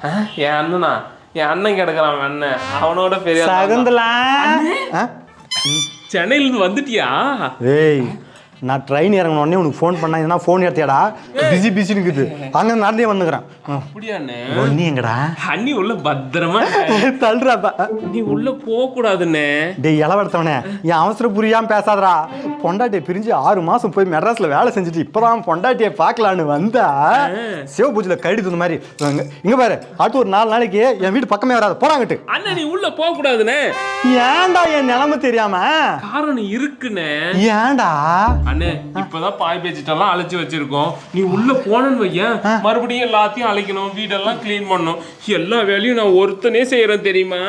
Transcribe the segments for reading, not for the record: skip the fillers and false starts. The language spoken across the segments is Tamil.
என் அண்ணனா? என் அண்ணன் கிடக்குறான் அண்ணன், அவனோட பெரிய சகுந்தலா. சென்னையிலேருந்து வந்துட்டியா? ஏய், நான் ட்ரெயின் இறங்கின உடனே உனக்கு ஃபோன் பண்ணா இதுனா ஃபோன் எடுத்தியாடா? பிஸின்னு இருக்குது. அங்கே நடந்தே வந்துக்கிறேன். அப்படியாண்ணே? நீ எங்கடா? அண்ணி உள்ள பத்திரமா தள்ளுறாப்பா. நீ உள்ள போக கூடாதுண்ணே. டேய் இளவெடுத்தவனே, என் அவசரம் புரியாம பேசாதடா. பொண்டாட்டியை பிரிஞ்சு 6 மாசம் போய் மெட்ராஸ்ல வேலை செஞ்சுட்டு இப்பதான் பொண்டாட்டியை பார்க்கலான்னு வந்தா சிவபூஜையில கடி தந்த மாதிரி இங்க பாரு. அடுத்து ஒரு 4 நாளைக்கு என் வீட்டு பக்கமே வராது, போறாங்கட்டு. அண்ணா நீ உள்ள போக கூடாதுண்ணே. ஏன்டா என் நிலைமை தெரியாம? காரணம் இருக்குண்ணே. ஏன்டா? அண்ணே இப்பதான் பாய் பேச்சுட்டெல்லாம் அழைச்சி வச்சிருக்கோம். நீ உள்ள போனன்னு வையன், மறுபடியும் எல்லாத்தையும் அழைக்கணும், வீடெல்லாம் கிளீன் பண்ணணும். எல்லா வேலையும் நான் ஒருத்தனே செய்யறேன் தெரியுமா?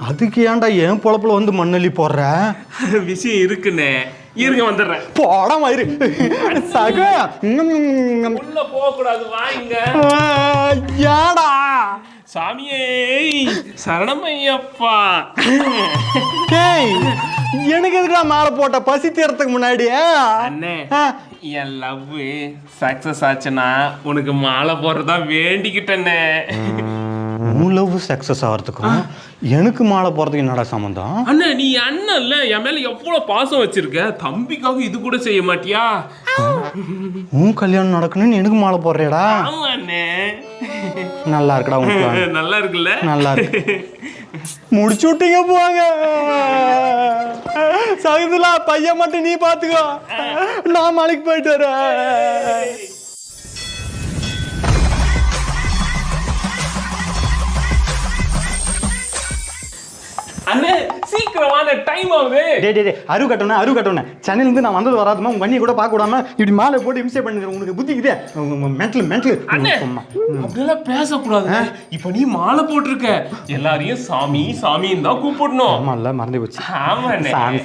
அதுக்கு ஏன்டா என் பொழப்புல வந்து மண்ணள்ளி போடுற? விஷயம் இருக்குண்ணே, இருங்க வந்துடுறேன். போட மாதிரி சக உள்ள போக கூடாது, வாங்க. ஏடா? சாமியே சரணமையப்பா. எனக்கு எதுக்குடா மாலை போட்ட பசி தீரத்துக்கு முன்னாடி? அண்ணே என் லவ் சக்சஸ் ஆச்சுன்னா உனக்கு மாலை போடுறதா வேண்டிக்கிட்டேன்னே. உன் லவ் சக்சஸ் ஆகிறதுக்கும் எனக்கு மாலை போறதுக்கு என்னடா சம்பந்தம்? அண்ணா நீ அண்ணன் இல்ல, என் மேல எவ்வளவு பாசம் வச்சிருக்க, தம்பிக்காக இது கூட செய்ய மாட்டியா? உன் கல்யாணம் நடக்கணும்னு எனக்கு மாலை போடுறேடா? ஆமா அண்ணே. நல்லா இருக்குடா உங்களுக்கு. நல்லா இருக்குல்ல? நல்லா இருக்கு. முடிச்சு விட்டீங்க போங்க. சகுந்தலா, பையன் மட்டும் நீ பாத்துக்கோ, நான் மலைக்கு போயிட்டு வரேன். அண்ணே சீக்கிரமான டைம் ஆகுது. டேய் அரு கட்டணும். சென்னையிலேருந்து நான் வந்தது வராதுமா உங்க வண்டியை கூட பார்க்க விடாம இப்படி மாலை போட்டு இம்சை பண்ணிடுறேன். உனக்கு புத்திக்குதே? மென்டல். அப்படியெல்லாம் பேசக்கூடாது. இப்ப நீ மாலை போட்டிருக்க, எல்லாரையும் சாமி சாமின்னு தான் கூப்பிடணும். ஆமா இல்ல, மறந்து போச்சு. ஆமா சாமி.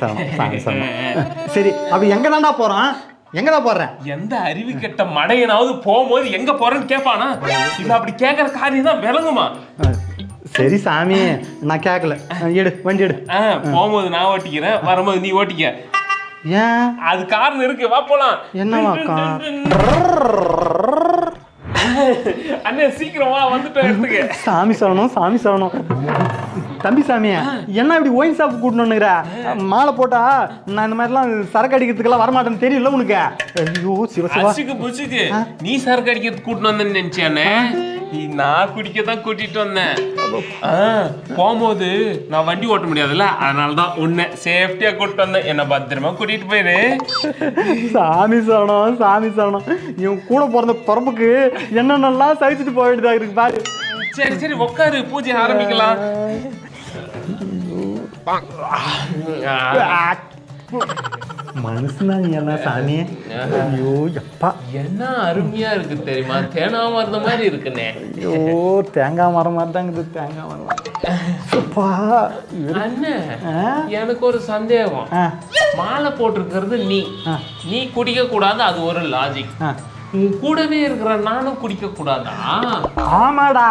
சரி, அப்ப எங்க தாண்டா போறான்? எங்கடா போறேன்? எந்த அறிவு கெட்ட மடையனாவது போகும்போது எங்க போறேன்னு கேட்பானா? இது அப்படி கேட்கற காரியம் தான் விளங்குமா? சரி சாமி, நான் கேட்கல. வண்டி எடு. போகும்போது நான் ஓட்டிக்கிறேன், வரும்போது நீ ஓட்டிக்க. ஏன்? அது காரணம் இருக்கு, வா போலாம். என்னவாக்கா? அண்ணே சீக்கிரமா வந்துட்டோம் இடத்துக்கு. சாமி சொல்லணும். தம்பி சாமியா, என்ன இப்படி ஒயின் ஷாப் கூட்டணுங்கிற? மாலை போட்டா நான் இந்த மாதிரிலாம் சரக்கு அடிக்கிறதுக்கெல்லாம் வரமாட்டேன்னு தெரியல உனக்கு? ஐயோ சிவசிவா, புச்சுக்கு நீ சரக்கு அடிக்கிறதுக்கு கூட்டிட்டு வந்தேன்னு நினைச்சானே? நான் குடிக்கத்தான் கூட்டிட்டு வந்தேன். போகும்போது நான் வண்டி ஓட்ட முடியாதுல்ல, அதனாலதான் உன்னை சேஃப்டியா கூட்டிட்டு வந்தேன். என்ன பத்திரமா கூட்டிட்டு போயிரு. சாமி சொல்லணும். இவன் கூட பிறந்த பிறப்புக்கு என்னென்னலாம் சகிச்சுட்டு போக வேண்டியதா இருக்கு பாரு. சரி உட்காரு, பூஜை ஆரம்பிக்கலாம். மனுஷனா என்ன சாமி? ஐயோ எப்பா, என்ன அருமையா இருக்கு தெரியுமா? தேங்காய் மரம் மாதிரி இருக்குண்ணே. ஐயோ தேங்காய் மரம் மாதிரி தான் இருக்குது. தேங்காய் மரம். அண்ணே எனக்கு ஒரு சந்தேகம். மாலை போட்டிருக்கிறது நீ குடிக்க கூடாது, அது ஒரு லாஜிக். கூடவே இருக்கிற நானும் குடிக்க கூடாதா? ஆமாடா,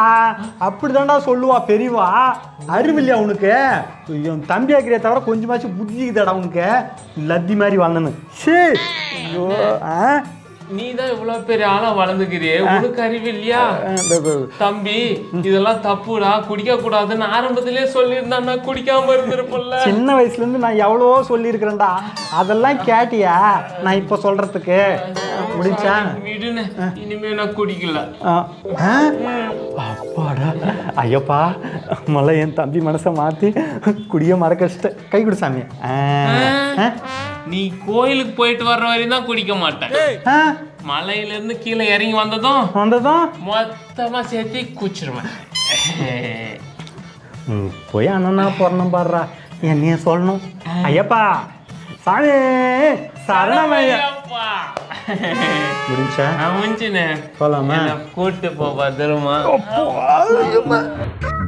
அப்படிதான்டா சொல்லுவா பெரியவா. அறிவில்லையா உனக்கு? என் தம்பி ஆக்கிறிய தவிர கொஞ்சமாச்சும் புத்திக்குதாடா உனக்கு? லத்தி மாதிரி வளர்ந்தனு. நீ தான் இவ்வளவு பெரிய ஆளா வளர்ந்துக்கிறியே, உனக்கு அறிவு இல்லையா? தம்பி இதெல்லாம் தப்புடா, குடிக்க கூடாதுன்னு ஆரம்பத்திலே சொல்லியிருந்தா குடிக்காம இருந்திருப்பல. சின்ன வயசுல இருந்து நான் எவ்வளவோ சொல்லியிருக்கிறேன்டா, அதெல்லாம் கேட்டியா? நான் இப்ப சொல்றதுக்கு முடிச்சா? விடுன்னு, இனிமே நான் குடிக்கல. அப்பாடா, ஐயப்பா மலை என் தம்பி மனசை மாத்தி குடிய மறக்க கை கொடு சாமி. நீ கோயிலுக்கு போயிட்டு வர்ற வரையும் தான் குடிக்க மாட்டேன். மலையில இருந்து கீழே இறங்கி வந்ததும் மொத்தமா சேர்த்து குச்சிருவேன். போய் அண்ணனா போறணும் பாடுறா, என்னைய சொல்லணும். ஐயப்பா சாமி சரணமையப்பா. முடிஞ்சா? முடிஞ்சுனே. போலாமா? கூட்டு போ பத்திரமா.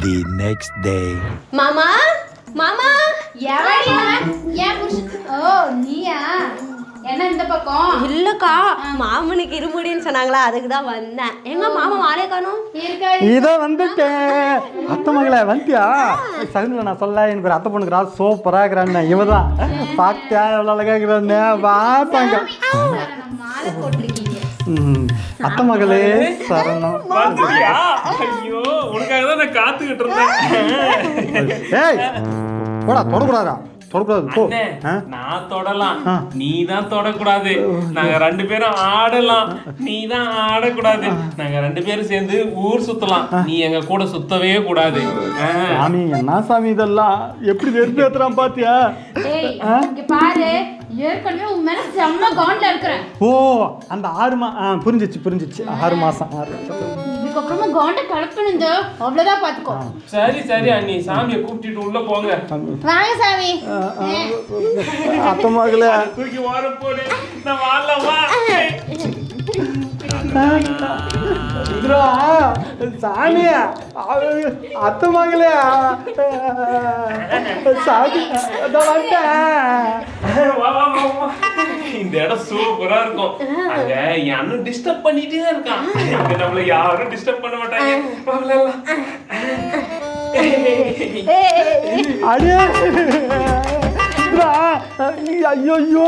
The next day. மாமா ஏன் நீயா? என்ன இந்த பக்கம்? இல்லக்கா, மாமனுக்கு இருமுடின்னு சொன்னாங்களா, அதுக்கு தான் வந்தேன். எங்க மாமா மாலையை காணோம்? இதோ வந்துட்டேன். அத்தை மகளே வந்துட்டியா? சகுந்தலா, நான் சொல்ல எனக்கு ஒரு அத்தை பொண்ணுக்குறா, சூப்பரா இருக்கிறான்னு. இவதான் பார்த்தியா எவ்வளோ அழகா இருக்கிறான்னு பார்த்தாங்க. மாலை போட்டிருக்கீங்க. அத்தை மகளே சரணம். ஐயோ நான் காத்துக்கிட்டு இருந்தேன். ஏய் போடா தொடக்கூடாதா தொடக்கூடாது போ அண்ணே, நான் தொடலாம், நீ தான் தொடக்கூடாது. நாங்க 2 பேரும் ஆடலாம், நீ தான் ஆடக்கூடாது. நாங்க 2 பேரும் சேர்ந்து ஊர் சுத்தலாம், நீ எங்க கூட சுத்தவே கூடாது. சாமி என்ன சாமி இதெல்லாம் எப்படி வெறுப்பு ஏத்துறான் பாத்தியா? டேய் இங்க பாரு, ஏற்கனவே உன் மேல செம்ம காண்ட்ல இருக்கிறேன். ஓ அந்த 6 புரிஞ்சிச்சு 6 மாசம் இதுக்கப்புறமா காண்ட கலக்கணுங்க, அவ்வளவுதான் பாத்துக்கோ. சரி சரி அண்ணி, சாமியை கூப்பிட்டுட்டு உள்ள போங்க. வாங்க சாமி. அத்த மகளே தூக்கி ஓர போடு, நான் வாழலாமா? சாமி அத்த மகளே சாமி வா, வா, வா, வா. இந்த இடம் சூப்பரா இருக்கும். அங்க என் அண்ணன் டிஸ்டர்ப் பண்ணிட்டே இருக்கான். இங்க நம்மள யாரும் டிஸ்டர்ப் பண்ண மாட்டாங்க. வா, விளையாடலாம். அடே ஐயோ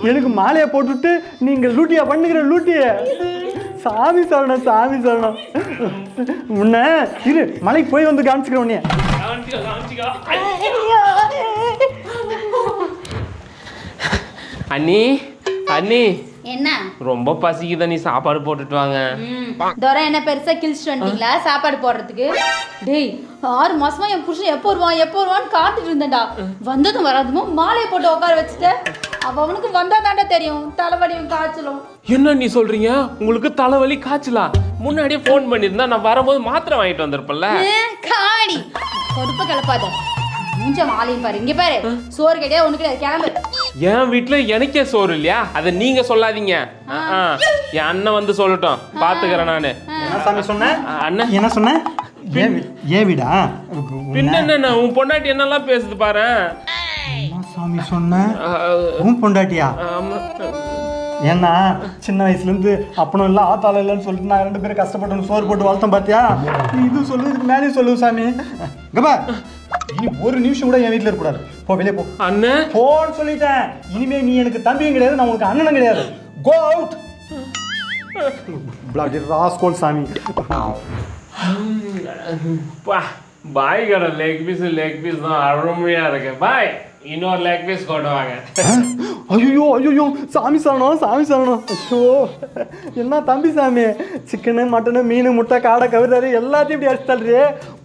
எனக்கு மாலையை போட்டுட்டு நீங்க லூட்டியா பண்ணுகிற லூட்டிய சாமி சரணம் முன்ன இரு மலைக்கு போய் வந்து காமிச்சுக்கிறேன் உன்னைய. அண்ணி அண்ணி என்ன ரொம்ப பசிக்குத, நீ சாப்பாடு போட்டுட்டு வாங்க. தோரை என்ன பெருசா கிழிச்சிட்டு வந்துட்டீங்களா சாப்பாடு போடுறதுக்கு? டேய் 6 மாசமா என் புருஷன் எப்போ வருவான்னு காத்துட்டு இருந்தேன்டா. வந்ததும் வராதுமோ மாலையை போட்டு உட்கார வச்சுட்டு அவனுக்கு வந்தா தாண்டா தெரியும் தலைவலியும் காய்ச்சலும். என்ன நீ சொல்றீங்க? உங்களுக்கு தலைவலி காய்ச்சலா? முன்னாடியே ஃபோன் பண்ணியிருந்தா நான் வரும்போது மாத்திரை வாங்கிட்டு வந்திருப்பேன்ல. காடி கொடுப்ப கிளப்பாத, மூஞ்ச மாலையும் பாரு. இங்க பாரு, சோறு கிடையாது ஒண்ணு கிடையாது, கிளம்பு. என் வீட்டுல எனக்கே சோறு இல்லையா? அதை நீங்க சொல்லாதீங்க. என் அண்ணன் வந்து சொல்லட்டும், பாத்துக்கிறேன் நானு. என்ன சாமி சொன்ன? அண்ணன் என்ன சொன்ன? ஏ வீடா? பின்ன என்ன, உன் பொண்டாட்டி என்னெல்லாம் பேசுது பாரு. என்ன சாமி சொன்ன? உன் பொண்டாட்டியா? ஏன்னா சின்ன வயசுலேருந்து அப்பனும் இல்லை ஆத்தாலும் இல்லைன்னு சொல்லிட்டு நான் 2 பேரும் கஷ்டப்பட்டு சோறு போட்டு வளர்த்தோம் பார்த்தியா? இது சொல்லுறதுக்கு மேலேயும் சொல்லுது சாமி. கபா இனி ஒரு நிமிஷம் கூட என் வீட்டில் இருக்கக்கூடாது. போ வெளியே போ. அண்ணன் போன்னு சொல்லிட்டேன். இனிமே நீ எனக்கு தம்பியும் கிடையாது, நான் உனக்கு அண்ணனும் கிடையாது. Go out. பிளாடி ராஸ்கோல் சாமி. பாய் கடை லெக் பீஸ் தான் அருமையா இருக்கு. பாய் இன்னொரு லெக் பீஸ் கொண்டு வாங்க. ஐயோ சாமி சரணம். ஐயோ என்ன தம்பி சாமி, சிக்கனு மட்டனு மீன் முட்டை காடை கவிதாரி எல்லாத்தையும் இப்படி அடிச்சுட்டாரு.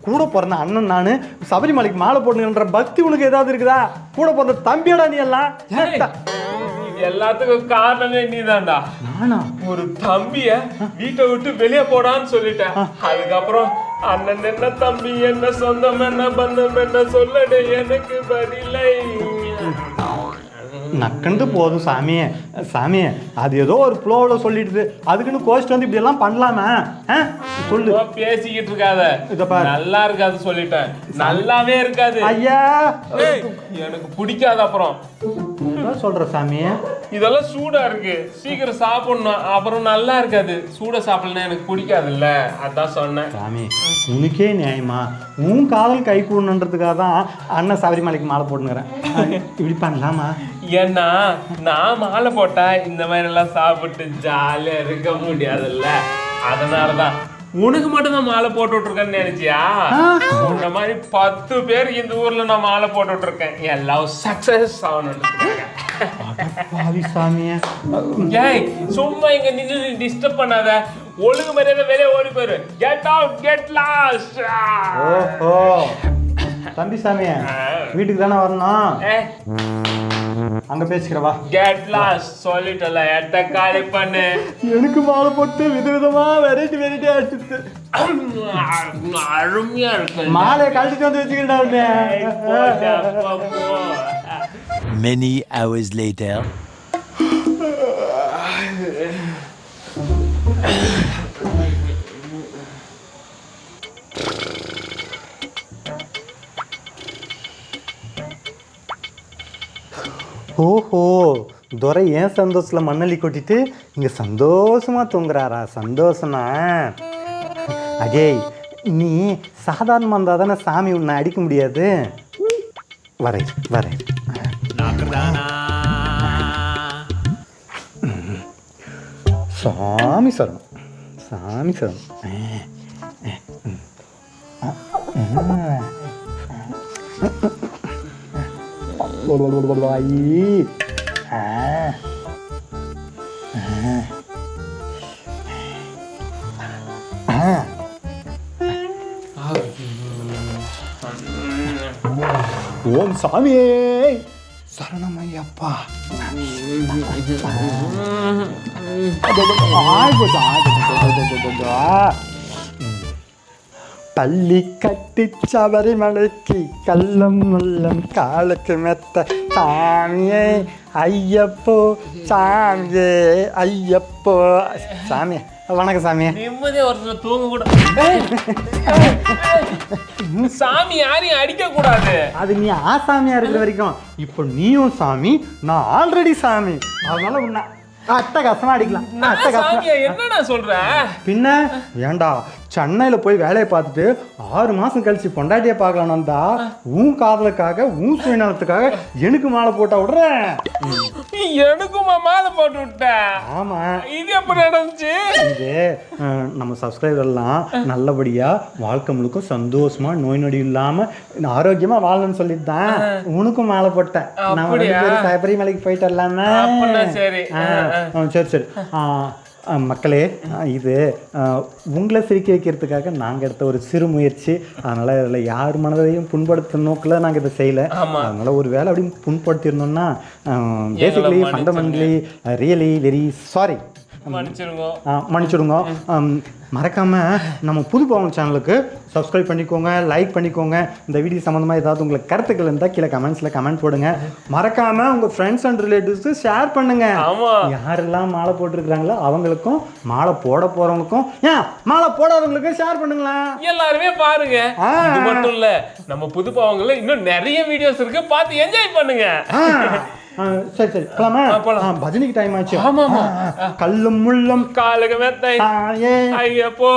கூட பிறந்த அண்ணன் நான் சபரிமலைக்கு மாலை போடணுன்ற பக்தி உனக்கு ஏதாவது இருக்குதா? கூட பிறந்த தம்பியோட நீ எல்லாம் எல்லாத்துக்கும் காரணமே நீதான்டா. நானா? ஒரு தம்பிய வீட்டை விட்டு வெளியே போடான்னு சொல்லிட்டேன். அதுக்கப்புறம் அண்ணன் என்ன, தம்பி என்ன, சொந்தம் என்ன, பந்தம் என்ன சொல்லட எனக்கு பதிலை. நக்கண்டு போதும் சாமி அது ஏதோ ஒரு ஃப்ளோவில் சொல்லிடுது, அதுக்குன்னு கோஸ்ட் வந்து இப்படி எல்லாம் பண்ணலாமா? சொல்லு. பேசிக்கிட்டு இருக்காத, நல்லா இருக்காது சொல்லிட்டேன். நல்லாவே இருக்காது ஐயா, எனக்கு பிடிக்காது. அப்புறம் சொல்ற சாமி, இதெல்லாம் சூடா இருக்கு, சீக்கிரம் சாப்பிடணும். அப்புறம் நல்லா இருக்காது, சூட சாப்பிடலாம் எனக்கு பிடிக்காதுல்ல, அதான் சொன்னேன். சாமி உனக்கே நியாயமா? உன் காதல் கை கூடணுன்றதுக்காக தான் அண்ணன் சபரிமலைக்கு மாலை போட்டுங்கிறேன். இப்படி பண்ணலாமா? ஏன்னா நான் மாலை போட்டா இந்த மாதிரி எல்லாம் சாப்பிட்டு ஜாலியா இருக்க முடியாதுல்ல, அதனாலதான். உனக்கு மட்டும் தான் மாலை போட்டு விட்டுருக்கேன்னு நினைச்சியா? உன்ன மாதிரி 10 பேர் இந்த ஊர்ல நான் மாலை போட்டு விட்டுருக்கேன். எல்லாம் சக்சஸ் ஆகணும். சும்மா இங்க நின்று டிஸ்டர்ப் பண்ணாத, ஒழுங்கு மரியாதை வெளியே ஓடி போயிரு. Get out, get lost. ஓஹோ தம்பி சாமி, வீட்டுக்கு தானே வரணும், அங்க பேசிக்கிறவா. கெட் லாஸ்ட் சொல்லிட்டல, எட்ட காலி பண்ணு. எனக்கு மாலை போட்டு விதவிதமா வெரைட்டி அடிச்சு அருமையா இருக்கு. மாலையை கழிச்சிட்டு வந்து வச்சுக்கிட்டேன். Many hours later. ஓஹோ, துரை ஏன் சந்தோஷத்தில் மண்ணள்ளி கொட்டிட்டு இங்கே சந்தோஷமா தூங்குறாரா? சந்தோஷமா? அடே நீ சாதாரணமாக இருந்தால் தானே சாமி உன்னை அடிக்க முடியாது. வரேன் சாமி சரணம். ஓம் சாமியே சரணமையப்பா. பள்ளி கட்டி சபரிமலைக்கு கள்ளம் முள்ளம் காலுக்கு மெத்த சாமியே ஐயப்போ சாமியே ஐயப்போ. சாமி வணக்கம் சாமி. நிம்மதியா ஒருத்தர் தூங்க கூட. சாமி யாரையும் அடிக்க கூடாது. அது நீ ஆசாமியா இருக்கிற வரைக்கும். இப்போ நீயும் சாமி, நான் ஆல்ரெடி சாமி. அதனால உன்னை அட்டகாசமா அடிக்கலாம். என்னடா சொல்ற? பின்ன ஏண்டா சென்னையில போய் வேலையை பார்த்துட்டு 6 மாசம் கழிச்சு பொண்டாட்டியை பார்க்கலான்னு வந்தா உன் காதலுக்காக உன் சுயநலத்துக்காக எனக்கு மாலை போட்டா விடுறேன். எனக்குமா மாலை போட்டு விட்ட? ஆமா. இது எப்படி நடந்துச்சு? இது நம்ம சப்ஸ்கிரைபர்லாம் நல்லபடியா வாழ்க்கை முழுக்க சந்தோஷமா நோய் நொடி இல்லாம ஆரோக்கியமா வாழணும்னு சொல்லிட்டுதான் உனக்கும் மாலை போட்டேன். நம்ம 2 பேரும் சபரிமலைக்கு போயிட்டு வரலாமே. சரி சரி சரி. மக்களே, இது உங்களை சிரிக்க வைக்கிறதுக்காக நாங்கள் எடுத்த ஒரு சிறு முயற்சி. அதனால் இதில் யார் மனதையும் புண்படுத்த நோக்கில் நாங்கள் இதை செய்யலை. அதனால் ஒரு வேலை அப்படி புண்படுத்தியிருந்தோம்னா basically fundamentally really very sorry. மன்னிச்சிடுங்க. மறக்காம நம்ம புது பாவம் சேனலுக்கு சப்ஸ்கிரைப் பண்ணிக்கோங்க, லைக் பண்ணிக்கோங்க. இந்த வீடியோ சம்மந்தமாக ஏதாவது உங்களுக்கு கருத்துக்கள் இருந்தால் கீழே கமெண்ட்ஸில் கமெண்ட் போடுங்க. மறக்காம உங்கள் ஃப்ரெண்ட்ஸ் அண்ட் ரிலேட்டிவ்ஸ்க்கு ஷேர் பண்ணுங்க. யாரெல்லாம் மாலை போட்டிருக்கிறாங்களோ அவங்களுக்கும், மாலை போட போறவங்களுக்கும், ஏன் மாலை போடாதவங்களுக்கும் ஷேர் பண்ணுங்களா. எல்லாருமே பாருங்க. இது மட்டும் இல்ல, நம்ம புது பாவங்கள்ல இன்னும் நிறைய வீடியோஸ் இருக்கு, பார்த்து என்ஜாய் பண்ணுங்க. சரி சரி போலாமா? பஜனைக்கு டைம் ஆச்சு. ஆமா. கல்லும் முள்ளும் காலுக்கு மெத்தை ஐயப்போ.